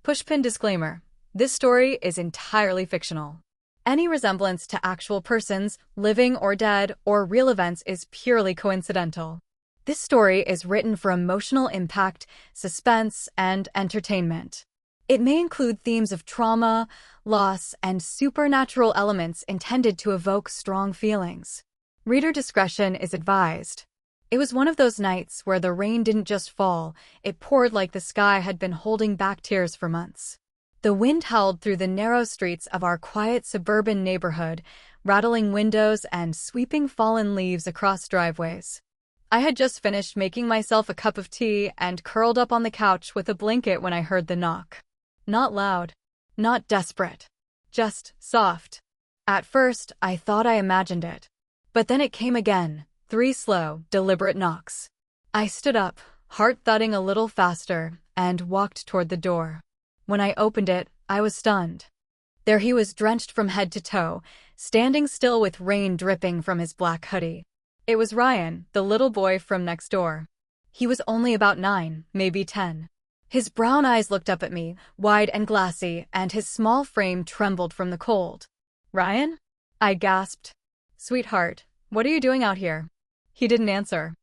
Pushpin disclaimer. This story is entirely fictional. Any resemblance to actual persons, living or dead, or real events is purely coincidental. This story is written for emotional impact, suspense, and entertainment. It may include themes of trauma, loss, and supernatural elements intended to evoke strong feelings. Reader discretion is advised. It was one of those nights where the rain didn't just fall, it poured like the sky had been holding back tears for months. The wind howled through the narrow streets of our quiet suburban neighborhood, rattling windows and sweeping fallen leaves across driveways. I had just finished making myself a cup of tea and curled up on the couch with a blanket when I heard the knock. Not loud, not desperate, just soft. At first, I thought I imagined it. But then it came again. 3 slow, deliberate knocks. I stood up, heart thudding a little faster, and walked toward the door. When I opened it, I was stunned. There he was, drenched from head to toe, standing still with rain dripping from his black hoodie. It was Ryan, the little boy from next door. He was only about 9, maybe 10. His brown eyes looked up at me, wide and glassy, and his small frame trembled from the cold. "Ryan?" I gasped. "Sweetheart, what are you doing out here?" He didn't answer.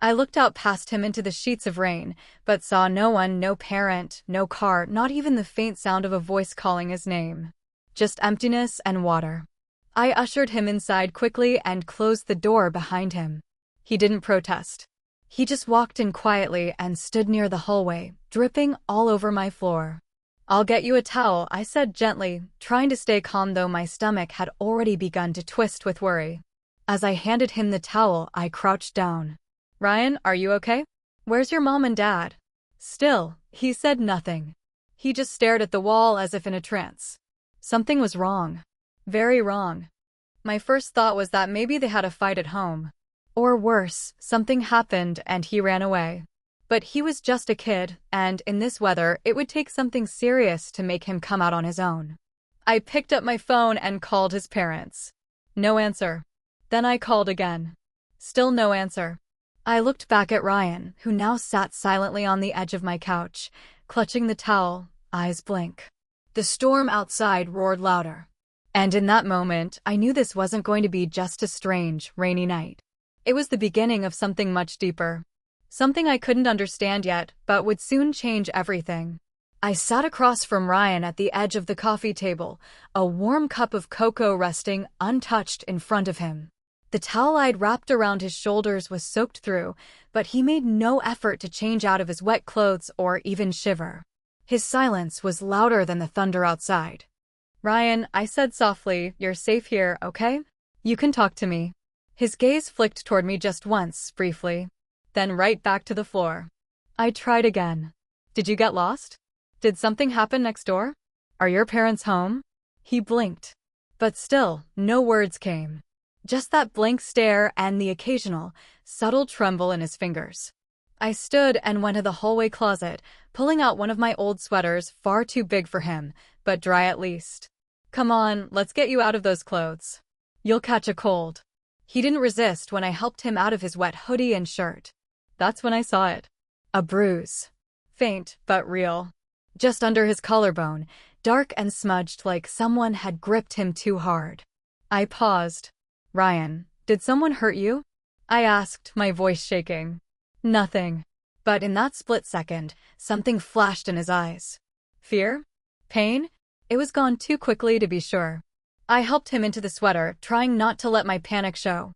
I looked out past him into the sheets of rain, but saw no one, no parent, no car, not even the faint sound of a voice calling his name. Just emptiness and water. I ushered him inside quickly and closed the door behind him. He didn't protest. He just walked in quietly and stood near the hallway, dripping all over my floor. "I'll get you a towel," I said gently, trying to stay calm though my stomach had already begun to twist with worry. As I handed him the towel, I crouched down. "Ryan, are you okay? Where's your mom and dad?" Still, he said nothing. He just stared at the wall as if in a trance. Something was wrong. Very wrong. My first thought was that maybe they had a fight at home. Or worse, something happened and he ran away. But he was just a kid, and in this weather, it would take something serious to make him come out on his own. I picked up my phone and called his parents. No answer. Then I called again. Still no answer. I looked back at Ryan, who now sat silently on the edge of my couch, clutching the towel, eyes blank. The storm outside roared louder. And in that moment, I knew this wasn't going to be just a strange, rainy night. It was the beginning of something much deeper. Something I couldn't understand yet, but would soon change everything. I sat across from Ryan at the edge of the coffee table, a warm cup of cocoa resting untouched in front of him. The towel I'd wrapped around his shoulders was soaked through, but he made no effort to change out of his wet clothes or even shiver. His silence was louder than the thunder outside. "Ryan," I said softly, "you're safe here, okay? You can talk to me." His gaze flicked toward me just once, briefly, then right back to the floor. I tried again. "Did you get lost? Did something happen next door? Are your parents home?" He blinked. But still, no words came. Just that blank stare and the occasional, subtle tremble in his fingers. I stood and went to the hallway closet, pulling out one of my old sweaters, far too big for him, but dry at least. "Come on, let's get you out of those clothes. You'll catch a cold." He didn't resist when I helped him out of his wet hoodie and shirt. That's when I saw it. A bruise. Faint, but real. Just under his collarbone, dark and smudged like someone had gripped him too hard. I paused. "Ryan, did someone hurt you?" I asked, my voice shaking. "Nothing." But in that split second, something flashed in his eyes. Fear? Pain? It was gone too quickly to be sure. I helped him into the sweater, trying not to let my panic show.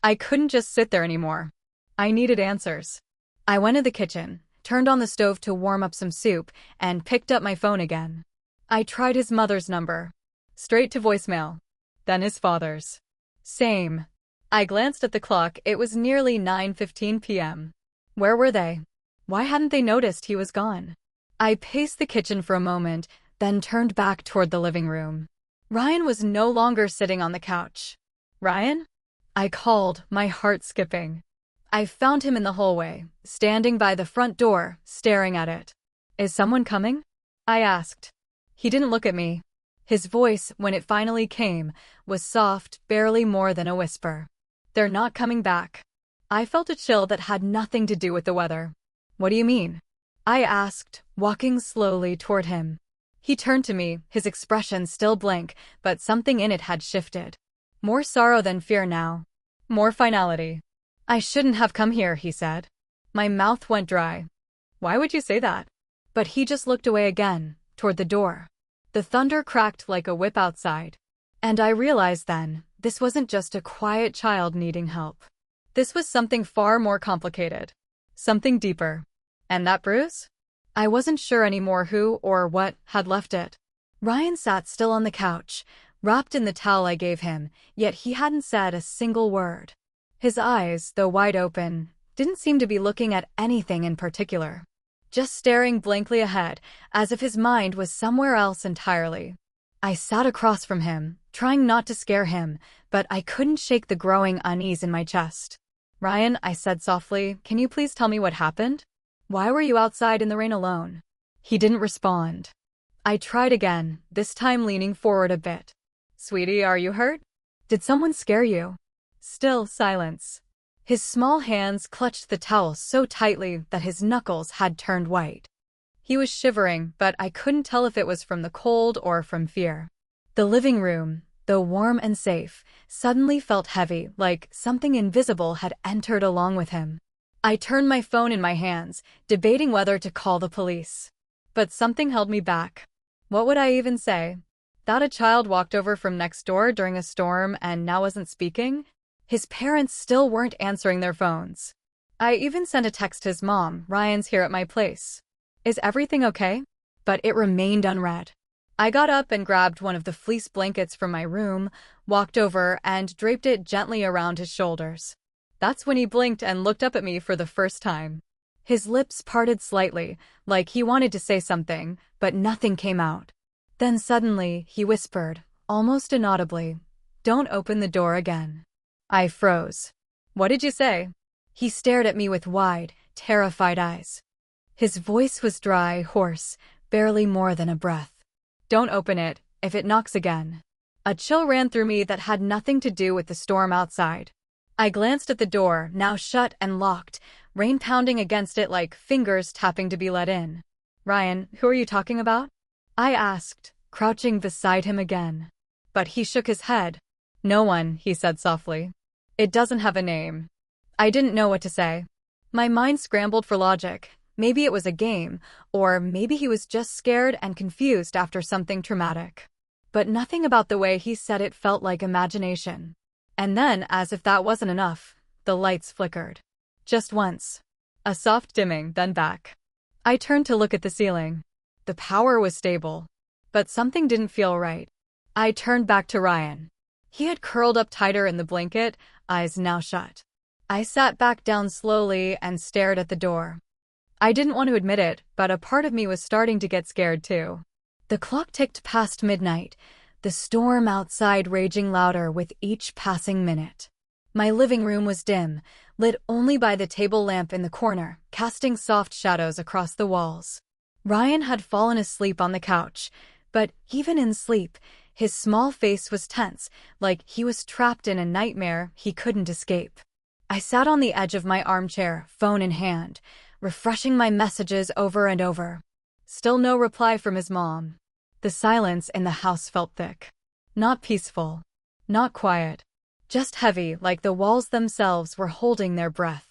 I couldn't just sit there anymore. I needed answers. I went to the kitchen, turned on the stove to warm up some soup, and picked up my phone again. I tried his mother's number. Straight to voicemail. Then his father's. Same. I glanced at the clock. It was nearly 9:15 p.m. Where were they? Why hadn't they noticed he was gone? I paced the kitchen for a moment, then turned back toward the living room. Ryan was no longer sitting on the couch. "Ryan?" I called, my heart skipping. I found him in the hallway, standing by the front door, staring at it. "Is someone coming?" I asked. He didn't look at me. His voice, when it finally came, was soft, barely more than a whisper. "They're not coming back." I felt a chill that had nothing to do with the weather. "What do you mean?" I asked, walking slowly toward him. He turned to me, his expression still blank, but something in it had shifted. More sorrow than fear now. More finality. I shouldn't have come here, he said. My mouth went dry. Why would you say that? But he just looked away again, toward the door. The thunder cracked like a whip outside. And I realized then, this wasn't just a quiet child needing help. This was something far more complicated. Something deeper. And that bruise? I wasn't sure anymore who or what had left it. Ryan sat still on the couch, wrapped in the towel I gave him, yet he hadn't said a single word. His eyes, though wide open, didn't seem to be looking at anything in particular. Just staring blankly ahead, as if his mind was somewhere else entirely. I sat across from him, trying not to scare him, but I couldn't shake the growing unease in my chest. Ryan, I said softly, can you please tell me what happened? Why were you outside in the rain alone? He didn't respond. I tried again, this time leaning forward a bit. Sweetie, are you hurt? Did someone scare you? Still silence. His small hands clutched the towel so tightly that his knuckles had turned white. He was shivering, but I couldn't tell if it was from the cold or from fear. The living room, though warm and safe, suddenly felt heavy, like something invisible had entered along with him. I turned my phone in my hands, debating whether to call the police. But something held me back. What would I even say? That a child walked over from next door during a storm and now wasn't speaking? His parents still weren't answering their phones. I even sent a text to his mom, Ryan's here at my place. Is everything okay? But it remained unread. I got up and grabbed one of the fleece blankets from my room, walked over and draped it gently around his shoulders. That's when he blinked and looked up at me for the first time. His lips parted slightly, like he wanted to say something, but nothing came out. Then suddenly, he whispered, almost inaudibly, "Don't open the door again." I froze. What did you say? He stared at me with wide, terrified eyes. His voice was dry, hoarse, barely more than a breath. Don't open it, if it knocks again. A chill ran through me that had nothing to do with the storm outside. I glanced at the door, now shut and locked, rain pounding against it like fingers tapping to be let in. Ryan, who are you talking about? I asked, crouching beside him again. But he shook his head. No one, he said softly. It doesn't have a name. I didn't know what to say. My mind scrambled for logic. Maybe it was a game, or maybe he was just scared and confused after something traumatic. But nothing about the way he said it felt like imagination. And then, as if that wasn't enough, the lights flickered. Just once. A soft dimming, then back. I turned to look at the ceiling. The power was stable. But something didn't feel right. I turned back to Ryan. He had curled up tighter in the blanket, eyes now shut. I sat back down slowly and stared at the door. I didn't want to admit it, but a part of me was starting to get scared too. The clock ticked past midnight, the storm outside raging louder with each passing minute. My living room was dim, lit only by the table lamp in the corner, casting soft shadows across the walls. Ryan had fallen asleep on the couch, but even in sleep, his small face was tense, like he was trapped in a nightmare he couldn't escape. I sat on the edge of my armchair, phone in hand, refreshing my messages over and over. Still no reply from his mom. The silence in the house felt thick. Not peaceful. Not quiet. Just heavy, like the walls themselves were holding their breath.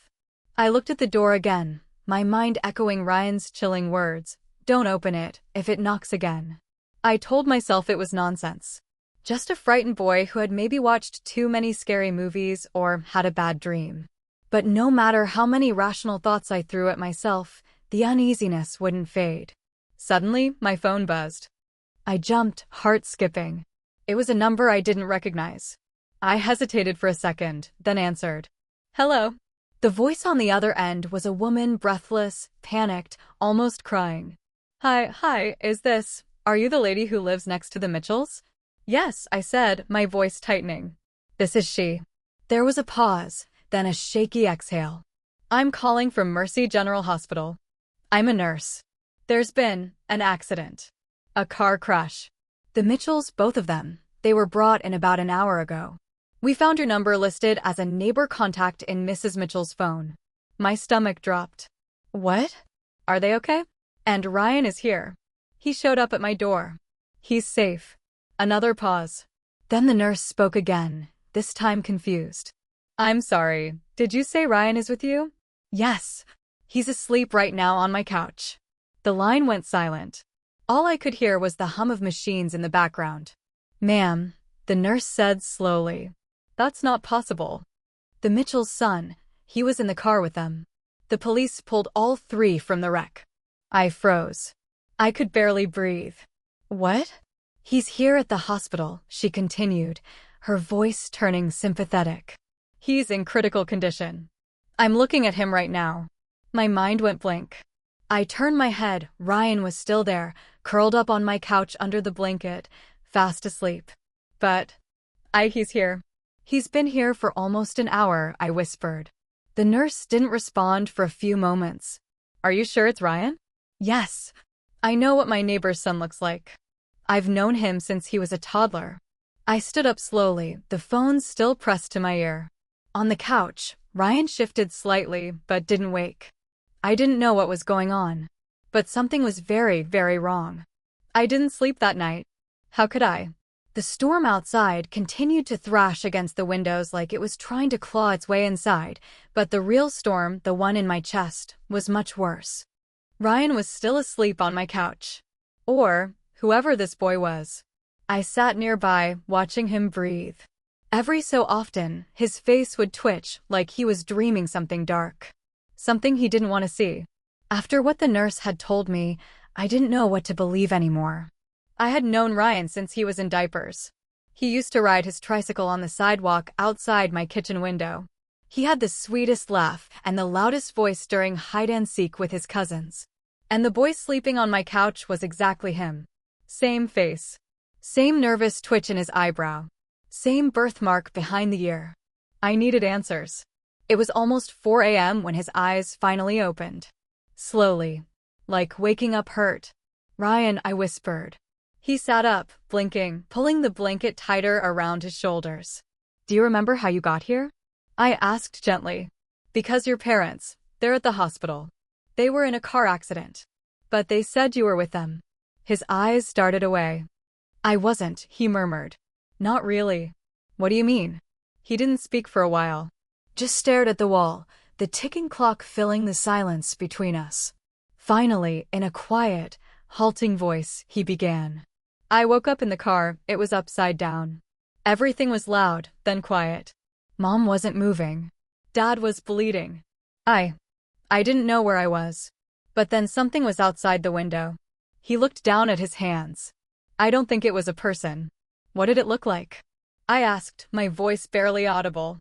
I looked at the door again, my mind echoing Ryan's chilling words. Don't open it, if it knocks again. I told myself it was nonsense. Just a frightened boy who had maybe watched too many scary movies or had a bad dream. But no matter how many rational thoughts I threw at myself, the uneasiness wouldn't fade. Suddenly, my phone buzzed. I jumped, heart skipping. It was a number I didn't recognize. I hesitated for a second, then answered. Hello. The voice on the other end was a woman, breathless, panicked, almost crying. Hi, are you the lady who lives next to the Mitchells? Yes, I said, my voice tightening. This is she. There was a pause, then a shaky exhale. I'm calling from Mercy General Hospital. I'm a nurse. There's been an accident. A car crash. The Mitchells, both of them, they were brought in about an hour ago. We found your number listed as a neighbor contact in Mrs. Mitchell's phone. My stomach dropped. What? Are they okay? And Ryan is here. He showed up at my door. He's safe. Another pause. Then the nurse spoke again, this time confused. I'm sorry, did you say Ryan is with you? Yes. He's asleep right now on my couch. The line went silent. All I could hear was the hum of machines in the background. Ma'am, the nurse said slowly. That's not possible. The Mitchell's son, he was in the car with them. The police pulled all three from the wreck. I froze. I could barely breathe. What? He's here at the hospital, she continued, her voice turning sympathetic. He's in critical condition. I'm looking at him right now. My mind went blank. I turned my head. Ryan was still there, curled up on my couch under the blanket, fast asleep. But he's here. He's been here for almost an hour, I whispered. The nurse didn't respond for a few moments. Are you sure it's Ryan? Yes. I know what my neighbor's son looks like. I've known him since he was a toddler. I stood up slowly, the phone still pressed to my ear. On the couch, Ryan shifted slightly, but didn't wake. I didn't know what was going on. But something was very, very wrong. I didn't sleep that night. How could I? The storm outside continued to thrash against the windows like it was trying to claw its way inside, but the real storm, the one in my chest, was much worse. Ryan was still asleep on my couch. Or whoever this boy was. I sat nearby, watching him breathe. Every so often, his face would twitch like he was dreaming something dark. Something he didn't want to see. After what the nurse had told me, I didn't know what to believe anymore. I had known Ryan since he was in diapers. He used to ride his tricycle on the sidewalk outside my kitchen window. He had the sweetest laugh and the loudest voice during hide-and-seek with his cousins. And the boy sleeping on my couch was exactly him. Same face. Same nervous twitch in his eyebrow. Same birthmark behind the ear. I needed answers. It was almost 4 a.m. when his eyes finally opened. Slowly. Like waking up hurt. Ryan, I whispered. He sat up, blinking, pulling the blanket tighter around his shoulders. Do you remember how you got here? I asked gently. Because your parents, they're at the hospital. They were in a car accident. But they said you were with them. His eyes darted away. I wasn't, he murmured. Not really. What do you mean? He didn't speak for a while. Just stared at the wall, the ticking clock filling the silence between us. Finally, in a quiet, halting voice, he began. I woke up in the car, it was upside down. Everything was loud, then quiet. Mom wasn't moving. Dad was bleeding. I didn't know where I was. But then something was outside the window. He looked down at his hands. I don't think it was a person. What did it look like? I asked, my voice barely audible.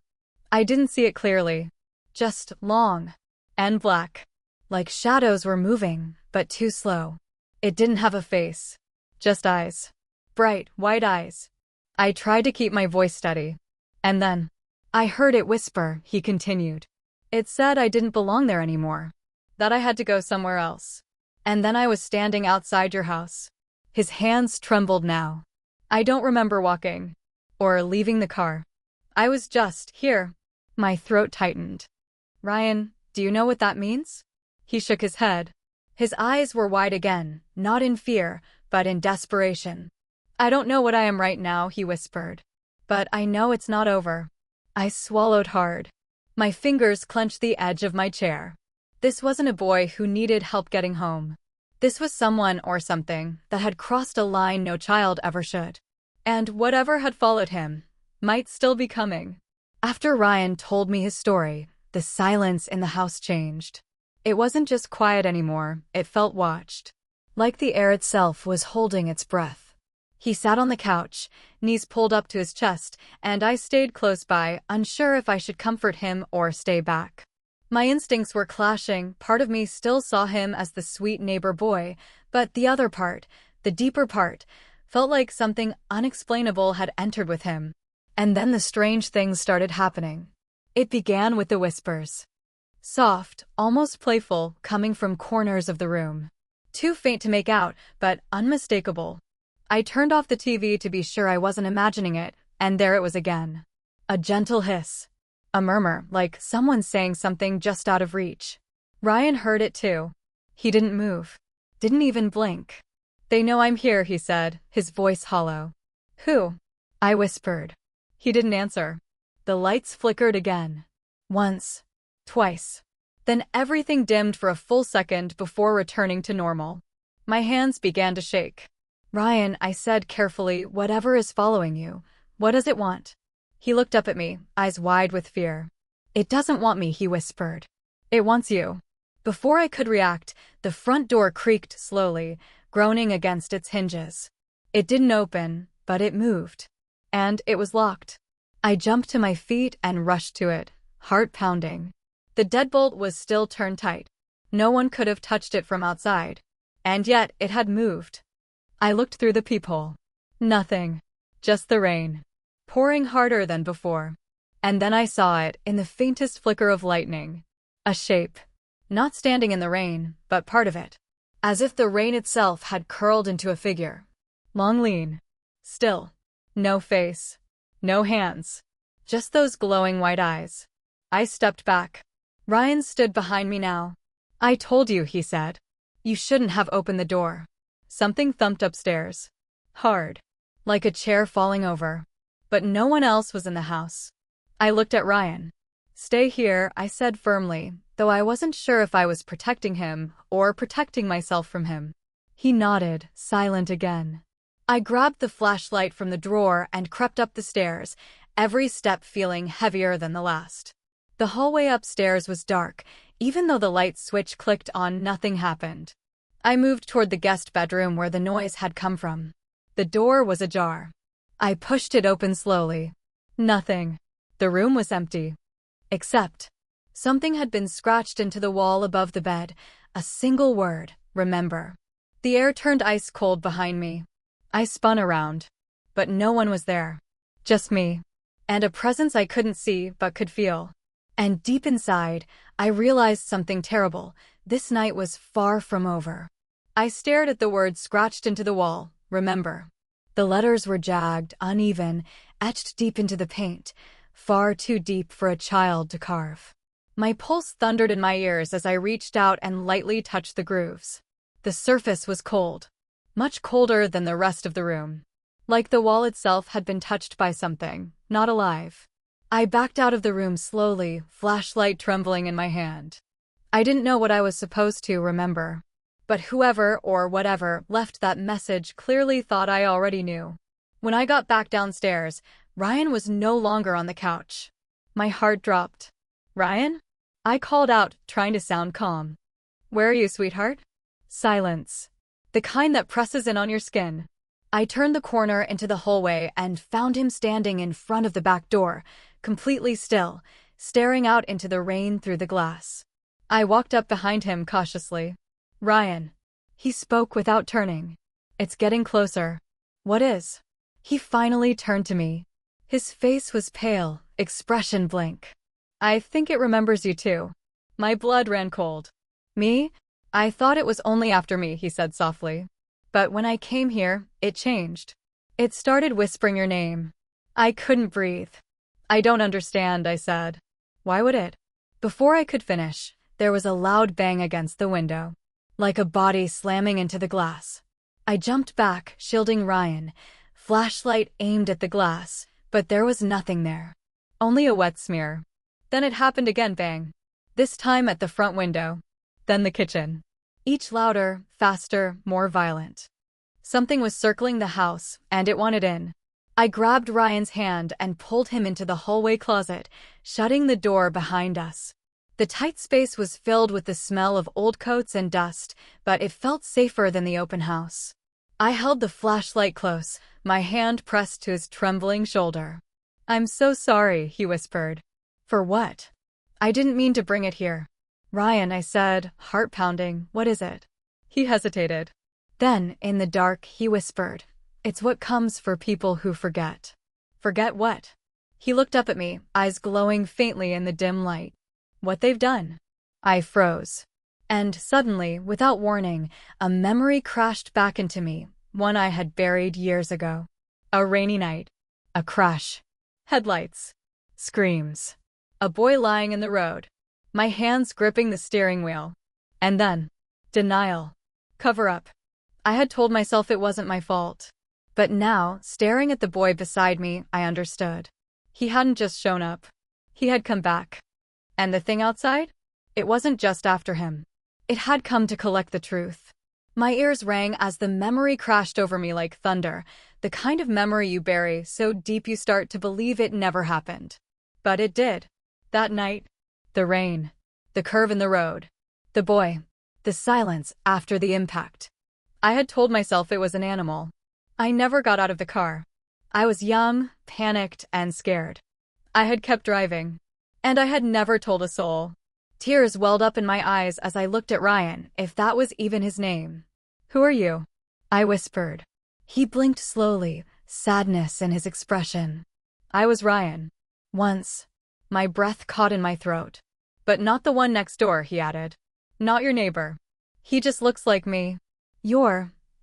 I didn't see it clearly. Just long and black. Like shadows were moving, but too slow. It didn't have a face. Just eyes. Bright, white eyes. I tried to keep my voice steady. And then, I heard it whisper, he continued. It said I didn't belong there anymore. That I had to go somewhere else. And then I was standing outside your house. His hands trembled now. I don't remember walking. Or leaving the car. I was just here. My throat tightened. Ryan, do you know what that means? He shook his head. His eyes were wide again, not in fear, but in desperation. I don't know what I am right now, he whispered. But I know it's not over. I swallowed hard. My fingers clenched the edge of my chair. This wasn't a boy who needed help getting home. This was someone or something that had crossed a line no child ever should. And whatever had followed him might still be coming. After Ryan told me his story, the silence in the house changed. It wasn't just quiet anymore, it felt watched. Like the air itself was holding its breath. He sat on the couch, knees pulled up to his chest, and I stayed close by, unsure if I should comfort him or stay back. My instincts were clashing. Part of me still saw him as the sweet neighbor boy, but the other part, the deeper part, felt like something unexplainable had entered with him. And then the strange things started happening. It began with the whispers. Soft, almost playful, coming from corners of the room. Too faint to make out, but unmistakable. I turned off the TV to be sure I wasn't imagining it, and there it was again. A gentle hiss. A murmur, like someone saying something just out of reach. Ryan heard it too. He didn't move. Didn't even blink. They know I'm here, he said, his voice hollow. Who? I whispered. He didn't answer. The lights flickered again. Once. Twice. Then everything dimmed for a full second before returning to normal. My hands began to shake. Ryan, I said carefully, whatever is following you, what does it want? He looked up at me, eyes wide with fear. It doesn't want me, he whispered. It wants you. Before I could react, the front door creaked slowly, groaning against its hinges. It didn't open, but it moved. And it was locked. I jumped to my feet and rushed to it, heart pounding. The deadbolt was still turned tight. No one could have touched it from outside. And yet it had moved. I looked through the peephole. Nothing. Just the rain. Pouring harder than before. And then I saw it in the faintest flicker of lightning. A shape. Not standing in the rain, but part of it. As if the rain itself had curled into a figure. Long, lean. Still. No face. No hands. Just those glowing white eyes. I stepped back. Ryan stood behind me now. I told you, he said. You shouldn't have opened the door. Something thumped upstairs. Hard. Like a chair falling over. But no one else was in the house. I looked at Ryan. Stay here, I said firmly, though I wasn't sure if I was protecting him or protecting myself from him. He nodded, silent again. I grabbed the flashlight from the drawer and crept up the stairs, every step feeling heavier than the last. The hallway upstairs was dark. Even though the light switch clicked on, nothing happened. I moved toward the guest bedroom where the noise had come from. The door was ajar. I pushed it open slowly. Nothing. The room was empty. Except something had been scratched into the wall above the bed. A single word, remember. The air turned ice cold behind me. I spun around. But no one was there. Just me. And a presence I couldn't see but could feel. And deep inside, I realized something terrible. This night was far from over. I stared at the words scratched into the wall, remember. The letters were jagged, uneven, etched deep into the paint, far too deep for a child to carve. My pulse thundered in my ears as I reached out and lightly touched the grooves. The surface was cold. Much colder than the rest of the room. Like the wall itself had been touched by something, not alive. I backed out of the room slowly, flashlight trembling in my hand. I didn't know what I was supposed to remember. But whoever or whatever left that message clearly thought I already knew. When I got back downstairs, Ryan was no longer on the couch. My heart dropped. Ryan? I called out, trying to sound calm. Where are you, sweetheart? Silence. The kind that presses in on your skin. I turned the corner into the hallway and found him standing in front of the back door, completely still, staring out into the rain through the glass. I walked up behind him cautiously. Ryan. He spoke without turning. It's getting closer. What is? He finally turned to me. His face was pale, expression blank. I think it remembers you too. My blood ran cold. Me? I thought it was only after me, he said softly. But when I came here, it changed. It started whispering your name. I couldn't breathe. I don't understand, I said. Why would it? Before I could finish, there was a loud bang against the window. Like a body slamming into the glass. I jumped back, shielding Ryan, flashlight aimed at the glass, but there was nothing there. Only a wet smear. Then it happened again, bang. This time at the front window. Then the kitchen. Each louder, faster, more violent. Something was circling the house, and it wanted in. I grabbed Ryan's hand and pulled him into the hallway closet, shutting the door behind us. The tight space was filled with the smell of old coats and dust, but it felt safer than the open house. I held the flashlight close, my hand pressed to his trembling shoulder. I'm so sorry, he whispered. For what? I didn't mean to bring it here. Ryan, I said, heart pounding, what is it? He hesitated. Then, in the dark, he whispered, it's what comes for people who forget. Forget what? He looked up at me, eyes glowing faintly in the dim light. What they've done. I froze. And suddenly, without warning, a memory crashed back into me, one I had buried years ago. A rainy night. A crash. Headlights. Screams. A boy lying in the road. My hands gripping the steering wheel. And then, Denial. Cover up. I had told myself it wasn't my fault. But now, staring at the boy beside me, I understood. He hadn't just shown up. He had come back. And the thing outside? It wasn't just after him. It had come to collect the truth. My ears rang as the memory crashed over me like thunder, the kind of memory you bury so deep you start to believe it never happened. But it did. That night. The rain. The curve in the road. The boy. The silence after the impact. I had told myself it was an animal. I never got out of the car. I was young, panicked, and scared. I had kept driving. And I had never told a soul. Tears welled up in my eyes as I looked at Ryan, if that was even his name. "Who are you?" I whispered. He blinked slowly, sadness in his expression. "I was Ryan. Once." My breath caught in my throat. "But not the one next door," he added. "Not your neighbor. He just looks like me."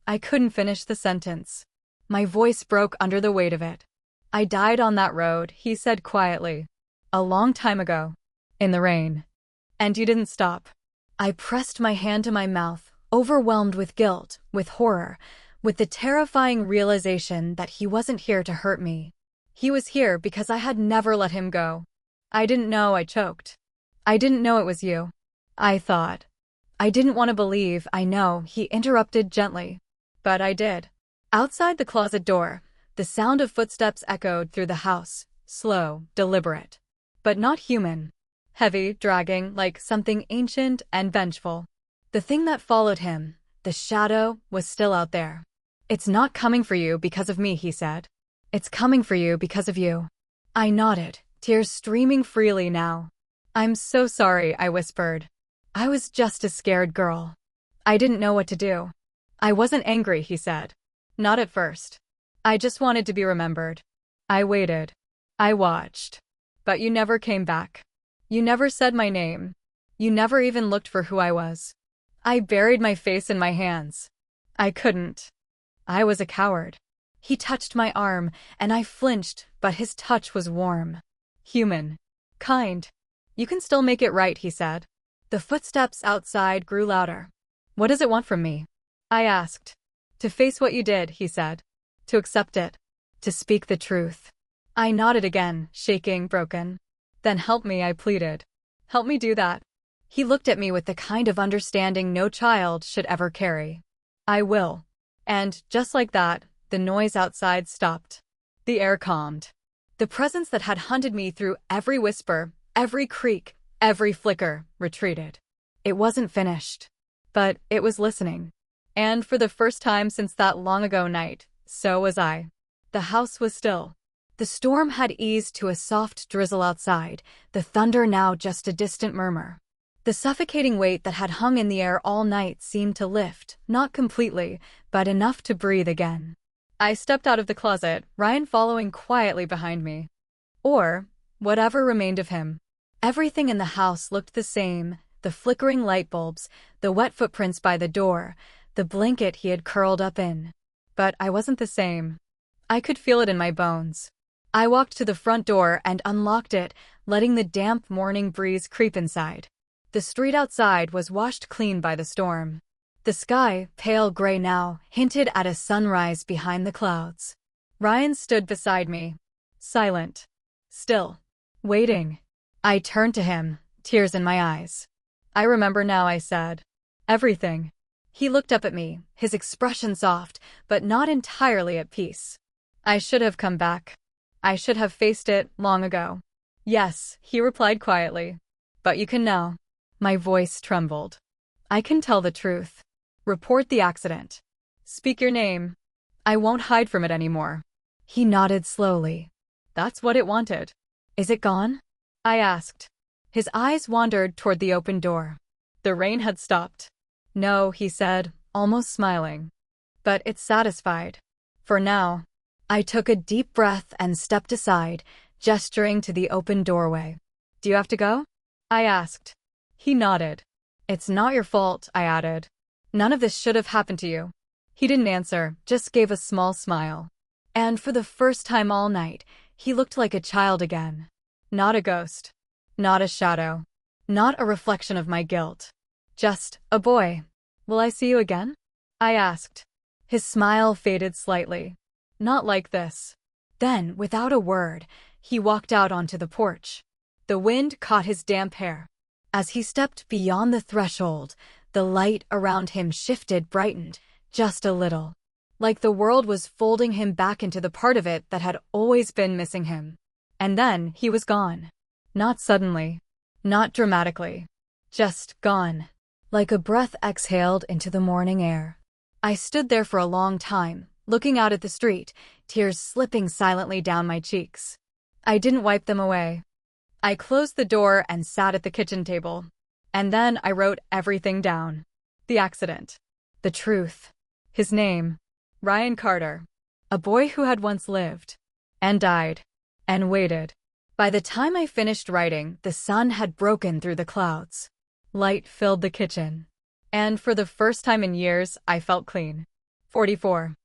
I couldn't finish the sentence. My voice broke under the weight of it. "I died on that road," he said quietly. "A long time ago. In the rain. And you didn't stop." I pressed my hand to my mouth, overwhelmed with guilt, with horror, with the terrifying realization that he wasn't here to hurt me. He was here because I had never let him go. "I didn't know," I choked. "I didn't know it was you." I thought. I didn't want to believe, I know, he interrupted gently. But I did. Outside the closet door, the sound of footsteps echoed through the house, slow, deliberate. But not human. Heavy, dragging, like something ancient and vengeful. The thing that followed him, the shadow, was still out there. "It's not coming for you because of me," he said. "It's coming for you because of you." I nodded, tears streaming freely now. "I'm so sorry," I whispered. "I was just a scared girl. I didn't know what to do." "I wasn't angry," he said. "Not at first. I just wanted to be remembered." I waited. I watched. But you never came back. You never said my name. You never even looked for who I was. I buried my face in my hands. I couldn't. I was a coward. He touched my arm, and I flinched, but his touch was warm. Human. Kind. "You can still make it right," he said. The footsteps outside grew louder. "What does it want from me?" I asked. "To face what you did," he said. "To accept it. To speak the truth." I nodded again, shaking, broken. "Then help me," I pleaded. "Help me do that." He looked at me with the kind of understanding no child should ever carry. "I will." And, just like that, the noise outside stopped. The air calmed. The presence that had hunted me through every whisper, every creak, every flicker, retreated. It wasn't finished. But it was listening. And for the first time since that long-ago night, so was I. The house was still. The storm had eased to a soft drizzle outside, the thunder now just a distant murmur. The suffocating weight that had hung in the air all night seemed to lift, not completely, but enough to breathe again. I stepped out of the closet, Ryan following quietly behind me. Or whatever remained of him. Everything in the house looked the same, the flickering light bulbs, the wet footprints by the door, the blanket he had curled up in. But I wasn't the same. I could feel it in my bones. I walked to the front door and unlocked it, letting the damp morning breeze creep inside. The street outside was washed clean by the storm. The sky, pale gray now, hinted at a sunrise behind the clouds. Ryan stood beside me. Silent. Still. Waiting. I turned to him, tears in my eyes. "I remember now," I said. "Everything." He looked up at me, his expression soft, but not entirely at peace. "I should have come back. I should have faced it long ago." "Yes," he replied quietly. "But you can now." My voice trembled. "I can tell the truth. Report the accident. Speak your name. I won't hide from it anymore." He nodded slowly. "That's what it wanted." "Is it gone?" I asked. His eyes wandered toward the open door. The rain had stopped. "No," he said, almost smiling. "But it's satisfied. For now." I took a deep breath and stepped aside, gesturing to the open doorway. "Do you have to go?" I asked. He nodded. "It's not your fault," I added. "None of this should have happened to you." He didn't answer, just gave a small smile. And for the first time all night, he looked like a child again. Not a ghost. Not a shadow. Not a reflection of my guilt. Just a boy. Will I see you again? I asked. His smile faded slightly. Not like this. Then, without a word, he walked out onto the porch. The wind caught his damp hair. As he stepped beyond the threshold, the light around him shifted, brightened, just a little. Like the world was folding him back into the part of it that had always been missing him. And then he was gone. Not suddenly. Not dramatically. Just gone. Like a breath exhaled into the morning air. I stood there for a long time, looking out at the street, tears slipping silently down my cheeks. I didn't wipe them away. I closed the door and sat at the kitchen table. And then I wrote everything down. The accident. The truth. His name. Ryan Carter. A boy who had once lived. And died. And waited. By the time I finished writing, the sun had broken through the clouds. Light filled the kitchen. And for the first time in years, I felt clean. 44.